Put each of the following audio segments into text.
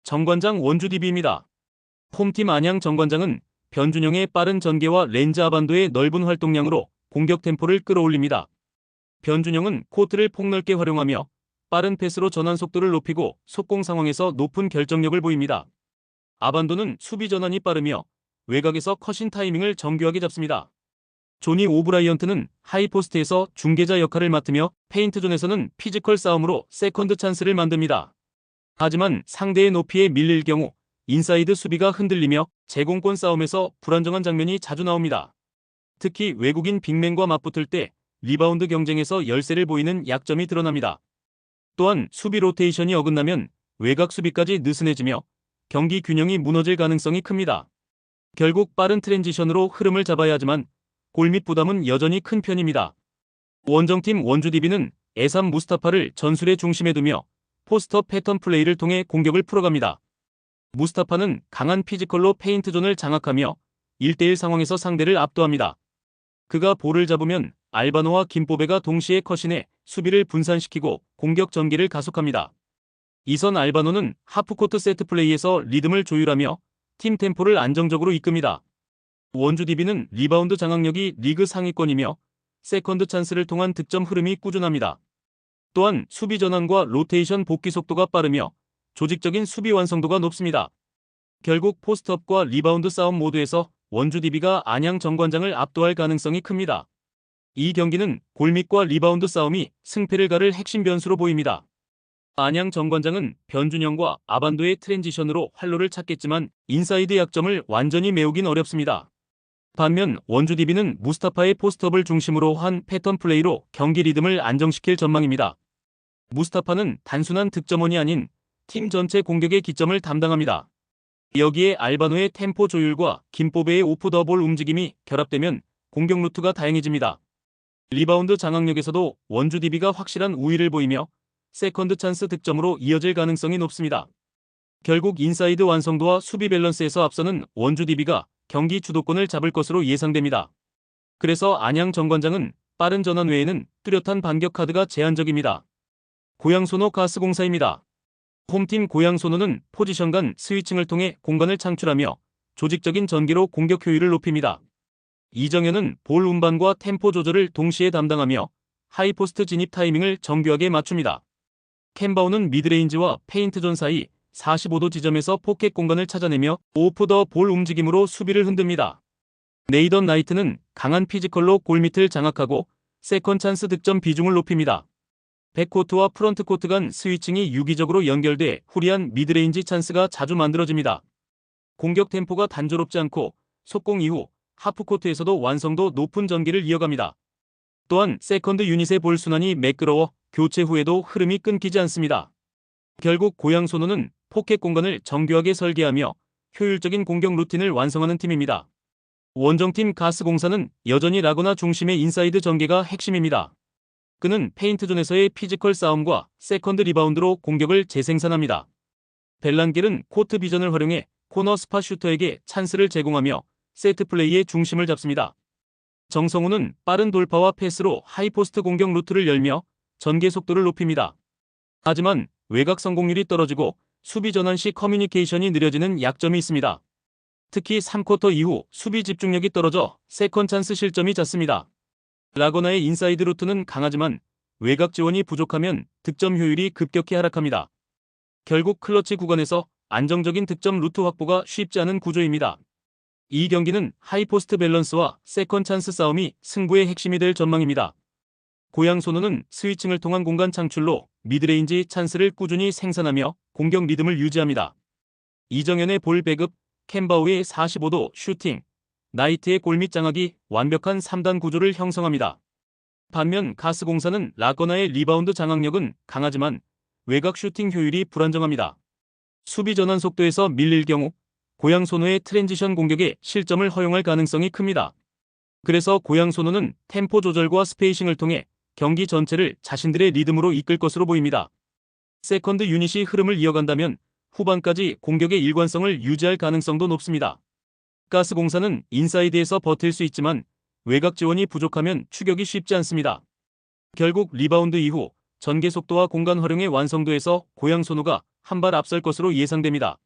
정관장 원주 DB입니다. 홈팀 안양 정관장은 변준영의 빠른 전개와 렌즈 아반도의 넓은 활동량으로 공격 템포를 끌어올립니다. 변준영은 코트를 폭넓게 활용하며 빠른 패스로 전환 속도를 높이고 속공 상황에서 높은 결정력을 보입니다. 아반도는 수비 전환이 빠르며 외곽에서 컷인 타이밍을 정교하게 잡습니다. 조니 오브라이언트는 하이포스트에서 중계자 역할을 맡으며 페인트존에서는 피지컬 싸움으로 세컨드 찬스를 만듭니다. 하지만 상대의 높이에 밀릴 경우 인사이드 수비가 흔들리며 제공권 싸움에서 불안정한 장면이 자주 나옵니다. 특히 외국인 빅맨과 맞붙을 때 리바운드 경쟁에서 열세를 보이는 약점이 드러납니다. 또한 수비 로테이션이 어긋나면 외곽 수비까지 느슨해지며 경기 균형이 무너질 가능성이 큽니다. 결국 빠른 트랜지션으로 흐름을 잡아야 하지만 골밑 부담은 여전히 큰 편입니다. 원정팀 원주 DB는 에삼 무스타파를 전술의 중심에 두며 포스트업 패턴 플레이를 통해 공격을 풀어갑니다. 무스타파는 강한 피지컬로 페인트존을 장악하며 1대1 상황에서 상대를 압도합니다. 그가 볼을 잡으면 알바노와 김보배가 동시에 컷인해 수비를 분산시키고 공격 전개를 가속합니다. 이선 알바노는 하프코트 세트 플레이에서 리듬을 조율하며 팀 템포를 안정적으로 이끕니다. 원주 DB는 리바운드 장악력이 리그 상위권이며 세컨드 찬스를 통한 득점 흐름이 꾸준합니다. 또한 수비 전환과 로테이션 복귀 속도가 빠르며 조직적인 수비 완성도가 높습니다. 결국 포스트업과 리바운드 싸움 모두에서 원주 DB가 안양 정관장을 압도할 가능성이 큽니다. 이 경기는 골밑과 리바운드 싸움이 승패를 가를 핵심 변수로 보입니다. 안양 정관장은 변준영과 아반도의 트랜지션으로 활로를 찾겠지만 인사이드 약점을 완전히 메우긴 어렵습니다. 반면 원주 DB는 무스타파의 포스트업을 중심으로 한 패턴 플레이로 경기 리듬을 안정시킬 전망입니다. 무스타파는 단순한 득점원이 아닌 팀 전체 공격의 기점을 담당합니다. 여기에 알바노의 템포 조율과 김보배의 오프 더 볼 움직임이 결합되면 공격 루트가 다양해집니다. 리바운드 장악력에서도 원주 DB가 확실한 우위를 보이며 세컨드 찬스 득점으로 이어질 가능성이 높습니다. 결국 인사이드 완성도와 수비 밸런스에서 앞서는 원주 DB가 경기 주도권을 잡을 것으로 예상됩니다. 그래서 안양 정관장은 빠른 전환 외에는 뚜렷한 반격 카드가 제한적입니다. 고양소노 가스공사입니다. 홈팀 고양소노는 포지션 간 스위칭을 통해 공간을 창출하며 조직적인 전개로 공격 효율을 높입니다. 이정현은 볼 운반과 템포 조절을 동시에 담당하며 하이포스트 진입 타이밍을 정교하게 맞춥니다. 캔바우는 미드레인지와 페인트존 사이 45도 지점에서 포켓 공간을 찾아내며 오프 더 볼 움직임으로 수비를 흔듭니다. 네이던 나이트는 강한 피지컬로 골밑을 장악하고 세컨 찬스 득점 비중을 높입니다. 백코트와 프런트코트 간 스위칭이 유기적으로 연결돼 후리한 미드레인지 찬스가 자주 만들어집니다. 공격 템포가 단조롭지 않고 속공 이후 하프코트에서도 완성도 높은 전개를 이어갑니다. 또한 세컨드 유닛의 볼 순환이 매끄러워 교체 후에도 흐름이 끊기지 않습니다. 결국 고양소노는 포켓 공간을 정교하게 설계하며 효율적인 공격 루틴을 완성하는 팀입니다. 원정팀 가스공사는 여전히 라거나 중심의 인사이드 전개가 핵심입니다. 그는 페인트존에서의 피지컬 싸움과 세컨드 리바운드로 공격을 재생산합니다. 벨란겔은 코트 비전을 활용해 코너 스팟 슈터에게 찬스를 제공하며 세트 플레이의 중심을 잡습니다. 정성우는 빠른 돌파와 패스로 하이포스트 공격 루트를 열며 전개 속도를 높입니다. 하지만 외곽 성공률이 떨어지고 수비 전환 시 커뮤니케이션이 느려지는 약점이 있습니다. 특히 3쿼터 이후 수비 집중력이 떨어져 세컨 찬스 실점이 잦습니다. 라거나의 인사이드 루트는 강하지만 외곽 지원이 부족하면 득점 효율이 급격히 하락합니다. 결국 클러치 구간에서 안정적인 득점 루트 확보가 쉽지 않은 구조입니다. 이 경기는 하이포스트 밸런스와 세컨 찬스 싸움이 승부의 핵심이 될 전망입니다. 고양소노는 스위칭을 통한 공간 창출로 미드레인지 찬스를 꾸준히 생산하며 공격 리듬을 유지합니다. 이정현의 볼 배급, 캔바우의 45도 슈팅, 나이트의 골밑 장악이 완벽한 3단 구조를 형성합니다. 반면 가스공사는 라거나의 리바운드 장악력은 강하지만 외곽 슈팅 효율이 불안정합니다. 수비 전환 속도에서 밀릴 경우 고양소노의 트랜지션 공격에 실점을 허용할 가능성이 큽니다. 그래서 고양소노는 템포 조절과 스페이싱을 통해 경기 전체를 자신들의 리듬으로 이끌 것으로 보입니다. 세컨드 유닛이 흐름을 이어간다면 후반까지 공격의 일관성을 유지할 가능성도 높습니다. 가스공사는 인사이드에서 버틸 수 있지만 외곽 지원이 부족하면 추격이 쉽지 않습니다. 결국 리바운드 이후 전개 속도와 공간 활용의 완성도에서 고양소노가 한 발 앞설 것으로 예상됩니다.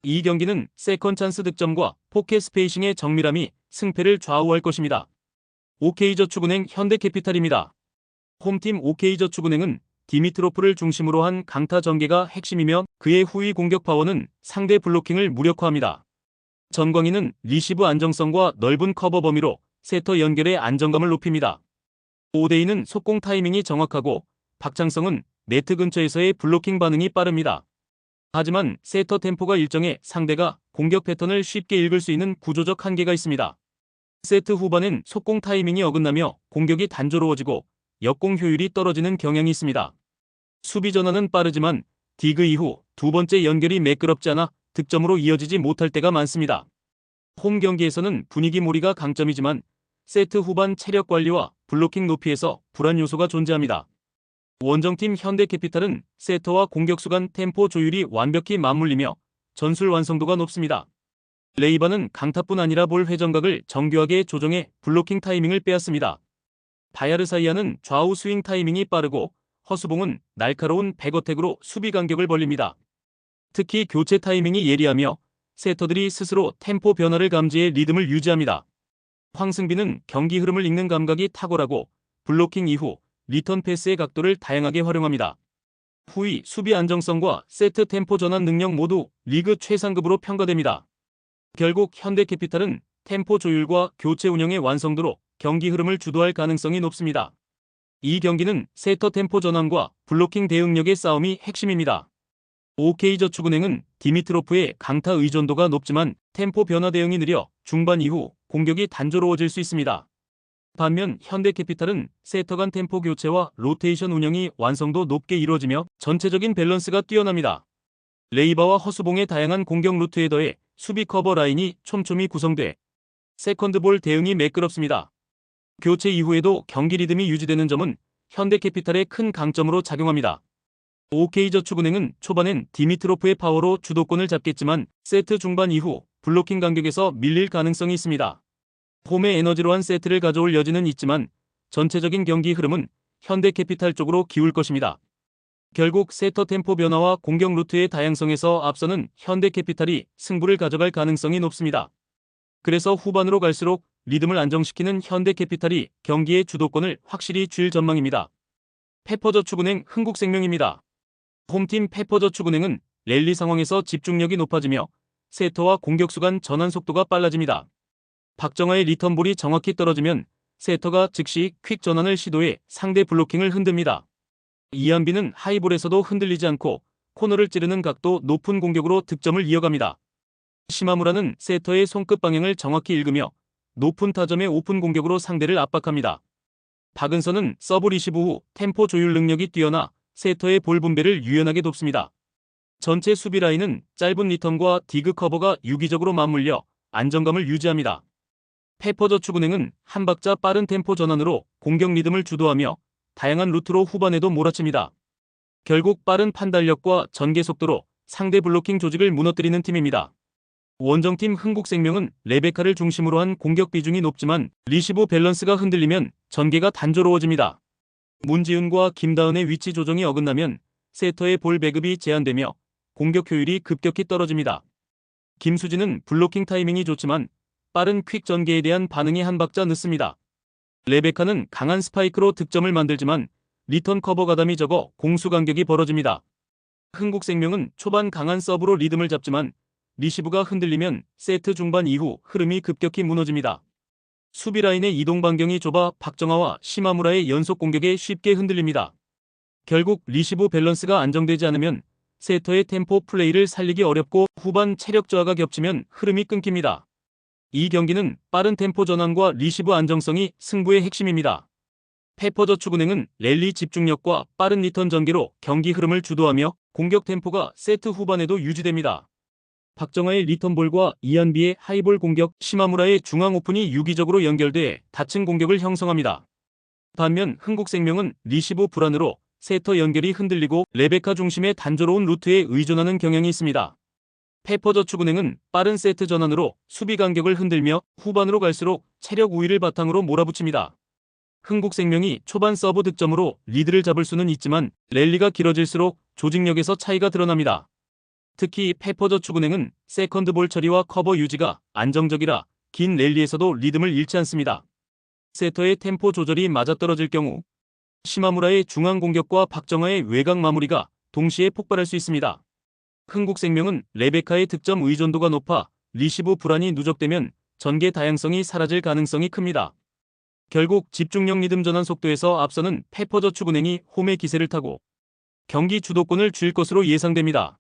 이 경기는 세컨 찬스 득점과 포켓 스페이싱의 정밀함이 승패를 좌우할 것입니다. OK저축은행 현대캐피탈입니다. 홈팀 OK저축은행은 디미트로프를 중심으로 한 강타 전개가 핵심이며 그의 후위 공격 파워는 상대 블로킹을 무력화합니다. 전광희는 리시브 안정성과 넓은 커버 범위로 세터 연결의 안정감을 높입니다. 오데이는 속공 타이밍이 정확하고 박창성은 네트 근처에서의 블로킹 반응이 빠릅니다. 하지만 세터 템포가 일정해 상대가 공격 패턴을 쉽게 읽을 수 있는 구조적 한계가 있습니다. 세트 후반엔 속공 타이밍이 어긋나며 공격이 단조로워지고 역공 효율이 떨어지는 경향이 있습니다. 수비 전환은 빠르지만 디그 이후 두 번째 연결이 매끄럽지 않아 득점으로 이어지지 못할 때가 많습니다. 홈 경기에서는 분위기 몰이가 강점이지만 세트 후반 체력 관리와 블로킹 높이에서 불안 요소가 존재합니다. 원정팀 현대캐피탈은 세터와 공격수 간 템포 조율이 완벽히 맞물리며 전술 완성도가 높습니다. 레이바는 강타뿐 아니라 볼 회전각을 정교하게 조정해 블로킹 타이밍을 빼앗습니다. 바야르사이아는 좌우 스윙 타이밍이 빠르고 허수봉은 날카로운 백어택으로 수비 간격을 벌립니다. 특히 교체 타이밍이 예리하며 세터들이 스스로 템포 변화를 감지해 리듬을 유지합니다. 황승빈은 경기 흐름을 읽는 감각이 탁월하고 블로킹 이후 리턴 패스의 각도를 다양하게 활용합니다. 후위 수비 안정성과 세트 템포 전환 능력 모두 리그 최상급으로 평가됩니다. 결국 현대캐피탈은 템포 조율과 교체 운영의 완성도로 경기 흐름을 주도할 가능성이 높습니다. 이 경기는 세터 템포 전환과 블로킹 대응력의 싸움이 핵심입니다. OK저축은행은 디미트로프의 강타 의존도가 높지만 템포 변화 대응이 느려 중반 이후 공격이 단조로워질 수 있습니다. 반면 현대캐피탈은 세터 간 템포 교체와 로테이션 운영이 완성도 높게 이루어지며 전체적인 밸런스가 뛰어납니다. 레이바와 허수봉의 다양한 공격 루트에 더해 수비 커버 라인이 촘촘히 구성돼 세컨드볼 대응이 매끄럽습니다. 교체 이후에도 경기 리듬이 유지되는 점은 현대캐피탈의 큰 강점으로 작용합니다. OK저축은행은 초반엔 디미트로프의 파워로 주도권을 잡겠지만 세트 중반 이후 블로킹 간격에서 밀릴 가능성이 있습니다. 홈의 에너지로 한 세트를 가져올 여지는 있지만 전체적인 경기 흐름은 현대캐피탈 쪽으로 기울 것입니다. 결국 세터 템포 변화와 공격 루트의 다양성에서 앞서는 현대캐피탈이 승부를 가져갈 가능성이 높습니다. 그래서 후반으로 갈수록 리듬을 안정시키는 현대캐피탈이 경기의 주도권을 확실히 쥘 전망입니다. 페퍼저축은행 흥국생명입니다. 홈팀 페퍼저축은행은 랠리 상황에서 집중력이 높아지며 세터와 공격수 간 전환 속도가 빨라집니다. 박정아의 리턴볼이 정확히 떨어지면 세터가 즉시 퀵 전환을 시도해 상대 블로킹을 흔듭니다. 이한빈은 하이볼에서도 흔들리지 않고 코너를 찌르는 각도 높은 공격으로 득점을 이어갑니다. 시마무라는 세터의 손끝 방향을 정확히 읽으며 높은 타점의 오픈 공격으로 상대를 압박합니다. 박은서는 서브 리시브 후 템포 조율 능력이 뛰어나 세터의 볼 분배를 유연하게 돕습니다. 전체 수비 라인은 짧은 리턴과 디그 커버가 유기적으로 맞물려 안정감을 유지합니다. 페퍼저축은행은 한 박자 빠른 템포 전환으로 공격 리듬을 주도하며 다양한 루트로 후반에도 몰아칩니다. 결국 빠른 판단력과 전개 속도로 상대 블로킹 조직을 무너뜨리는 팀입니다. 원정팀 흥국생명은 레베카를 중심으로 한 공격 비중이 높지만 리시브 밸런스가 흔들리면 전개가 단조로워집니다. 문지은과 김다은의 위치 조정이 어긋나면 세터의 볼 배급이 제한되며 공격 효율이 급격히 떨어집니다. 김수진은 블로킹 타이밍이 좋지만 빠른 퀵 전개에 대한 반응이 한 박자 늦습니다. 레베카는 강한 스파이크로 득점을 만들지만 리턴 커버 가담이 적어 공수 간격이 벌어집니다. 흥국생명은 초반 강한 서브로 리듬을 잡지만 리시브가 흔들리면 세트 중반 이후 흐름이 급격히 무너집니다. 수비 라인의 이동 반경이 좁아 박정아와 시마무라의 연속 공격에 쉽게 흔들립니다. 결국 리시브 밸런스가 안정되지 않으면 세터의 템포 플레이를 살리기 어렵고 후반 체력 저하가 겹치면 흐름이 끊깁니다. 이 경기는 빠른 템포 전환과 리시브 안정성이 승부의 핵심입니다. 페퍼저축은행은 랠리 집중력과 빠른 리턴 전개로 경기 흐름을 주도하며 공격 템포가 세트 후반에도 유지됩니다. 박정아의 리턴볼과 이한비의 하이볼 공격, 시마무라의 중앙 오픈이 유기적으로 연결돼 다층 공격을 형성합니다. 반면 흥국생명은 리시브 불안으로 세터 연결이 흔들리고 레베카 중심의 단조로운 루트에 의존하는 경향이 있습니다. 페퍼저축은행은 빠른 세트 전환으로 수비 간격을 흔들며 후반으로 갈수록 체력 우위를 바탕으로 몰아붙입니다. 흥국생명이 초반 서브 득점으로 리드를 잡을 수는 있지만 랠리가 길어질수록 조직력에서 차이가 드러납니다. 특히 페퍼저축은행은 세컨드볼 처리와 커버 유지가 안정적이라 긴 랠리에서도 리듬을 잃지 않습니다. 세터의 템포 조절이 맞아떨어질 경우 시마무라의 중앙 공격과 박정아의 외곽 마무리가 동시에 폭발할 수 있습니다. 흥국생명은 레베카의 득점 의존도가 높아 리시브 불안이 누적되면 전개 다양성이 사라질 가능성이 큽니다. 결국 집중력 리듬 전환 속도에서 앞서는 페퍼저축은행이 홈의 기세를 타고 경기 주도권을 쥘 것으로 예상됩니다.